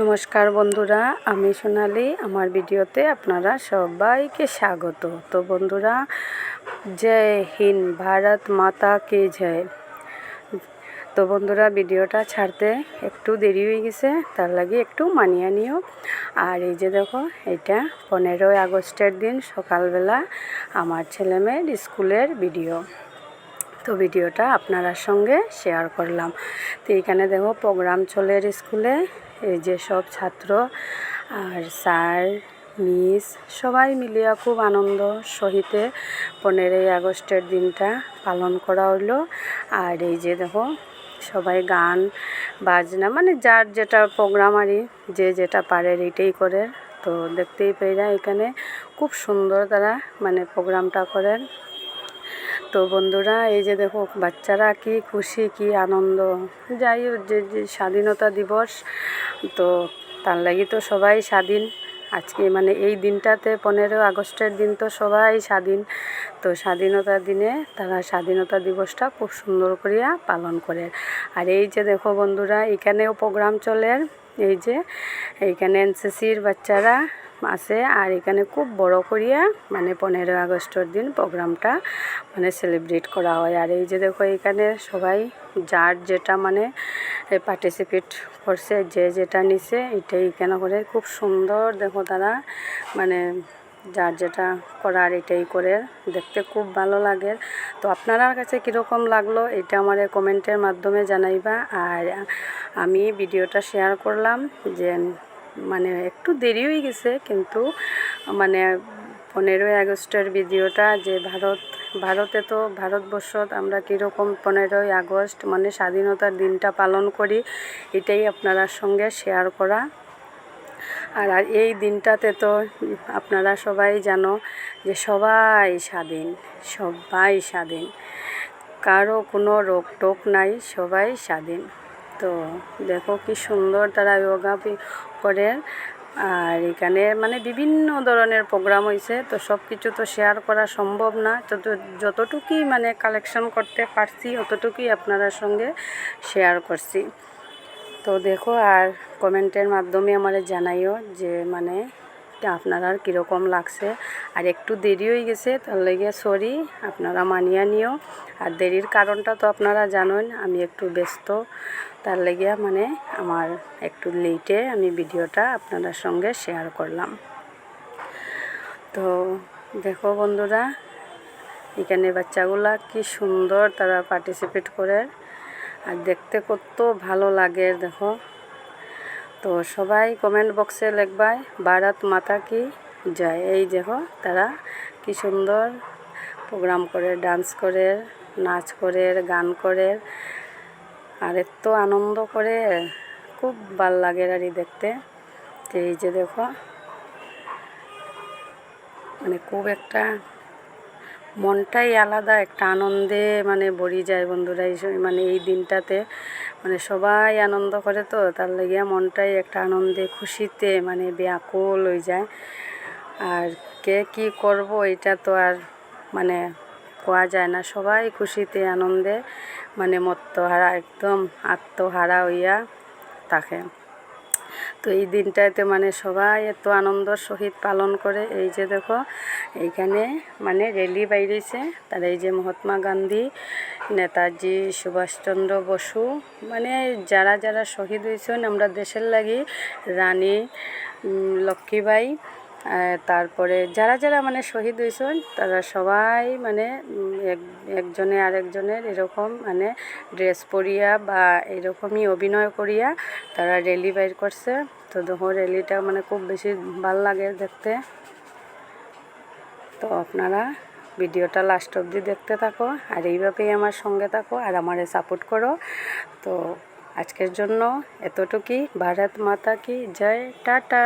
নমস্কার বন্ধুরা, আমি সোনালি। আমার ভিডিওতে আপনারা সবাইকে স্বাগত। তো বন্ধুরা, জয় হিন্দ, ভারত মাতা কি জয়। তো বন্ধুরা, ভিডিওটা ছাড়তে একটু দেরি হয়ে গেছে, তার লাগে একটু মানিয়ে নিও। আর এই যে দেখো, এটা 15ই আগস্টের দিন সকালবেলা আমার ছেলেমেয়ের স্কুলের ভিডিও। তো ভিডিওটা আপনার সঙ্গে শেয়ার করলাম। তো এইখানে দেখো প্রোগ্রাম চলে স্কুলে। এই যে সব ছাত্র আর স্যার মিস সবাই মিলিয়ে খুব আনন্দ সহিতে 15ই আগস্টের দিনটা পালন করা হলো। আর এই যে দেখো সবাই গান বাজনা মানে যার যেটা প্রোগ্রাম আর যে যেটা পারে এইটাই করে। তো দেখতেই পেয়ে এখানে খুব সুন্দর তারা মানে প্রোগ্রামটা করেন। তো বন্ধুরা, এই যে দেখো বাচ্চারা কি খুশি কি আনন্দ। যাই হোক, যে স্বাধীনতা দিবস, তো তার লাগি তো সবাই স্বাধীন আজকে, মানে এই দিনটাতে 15 আগস্টের দিন তো সবাই স্বাধীন। তো স্বাধীনতার দিনে তারা স্বাধীনতা দিবসটা খুব সুন্দর করিয়া পালন করে। আর এই যে দেখো বন্ধুরা, এখানেও প্রোগ্রাম চলে। এই যে এইখানে এনসিসির বাচ্চারা আছে। আর এখানে খুব বড় করিয়া মানে 15 আগস্টের দিন প্রোগ্রামটা মানে সেলিব্রেট করা হয়। আর এই যে দেখো এখানে সবাই যার যেটা মানে পার্টিসিপেট করছে, যে যেটা নিছে এটাই এখানে করে খুব সুন্দর। দেখো তারা মানে যার যেটা করার এটাই করে, দেখতে খুব ভালো লাগে। তো আপনার কাছে কীরকম লাগলো এটা আমার কমেন্টের মাধ্যমে জানাইবা। আর আমি ভিডিওটা শেয়ার করলাম যে মানে একটু দেরি হয়ে গেছে, কিন্তু মানে 15ই আগস্টের ভিডিওটা যে ভারতে তো ভারতবর্ষত আমরা কীরকম 15ই আগস্ট মানে স্বাধীনতার দিনটা পালন করি এটাই আপনার সঙ্গে শেয়ার করা। আর এই দিনটাতে তো আপনারা সবাই জানো যে সবাই স্বাধীন, সবাই স্বাধীন, কারো কোনো রোক টোক নাই, সবাই স্বাধীন। তো দেখো কি সুন্দর তারা যোগা করে। আর এখানে মানে বিভিন্ন ধরনের প্রোগ্রাম হয়েছে। তো সব কিছু তো শেয়ার করা সম্ভব না, যতটুকুই মানে কালেকশন করতে পারছি অতটুকুই আপনার সঙ্গে শেয়ার করছি। তো দেখো আর কমেন্টের মাধ্যমে আমার জানাইও যে মানে আপনারা কীরকম লাগছে। আর একটু দেরি হয়ে গেছে, তার লেগে সরি, আপনারা মানিয়ে নিও। আর দেরির কারণটা তো আপনারা জানেন, আমি একটু ব্যস্ত, তার লেগে মানে আমার একটু লেটে আমি ভিডিওটা আপনাদের সঙ্গে শেয়ার করলাম। তো দেখো বন্ধুরা, এখানে বাচ্চাগুলা কি সুন্দর তারা পার্টিসিপেট করে, আর দেখতে কত ভালো লাগে দেখো। তো সবাই কমেন্ট বক্সে লিখবাই ভারত মাতা কি জয়। এই দেখো তারা কি সুন্দর প্রোগ্রাম করে, ডান্স করে, নাচ করে, গান করে, আর এত আনন্দ করে, খুব ভাল লাগে আর দেখতে। তো এই যে দেখো মানে খুব একটা মনটাই আলাদা একটা আনন্দে মানে ভরে যায় বন্ধুরা। এই মানে এই দিনটাতে মানে সবাই আনন্দ করে, তো তার লাগিয়া মনটাই একটা আনন্দে খুশিতে মানে ব্যাকুল হয়ে যায়। আর কে কী করব এটা তো আর মানে কোয়া যায় না, সবাই খুশিতে আনন্দে মানে মত্তহারা, একদম আত্মহারা হইয়া থাকে। তো এই দিনটাতে মানে সবাই এত আনন্দর সহিত পালন করে। এই যে দেখো এইখানে মানে র্যালি বাইরেছে, তার এই যে মহাত্মা গান্ধী, নেতাজি সুভাষচন্দ্র বসু, মানে যারা যারা শহীদ হয়েছেন আমরা দেশের লাগি, রানী লক্ষ্মীবাই, তারপরে যারা যারা মানে শহীদ হয়েছেন তারা সবাই মানে একজনে আরেকজনের এরকম মানে ড্রেস পরিয়া বা এরকমই অভিনয় করিয়া তারা র্যালি বাইর করছে। তো দেখো র্যালিটা মানে খুব বেশি ভাল লাগে দেখতে। তো আপনারা ভিডিওটা লাস্ট অবধি দেখতে থাকো, আর এইভাবেই আমার সঙ্গে থাকো আর আমারে সাপোর্ট করো। তো আজকের জন্য এতটুকুই। ভারত মাতা কি জয়, টাটা।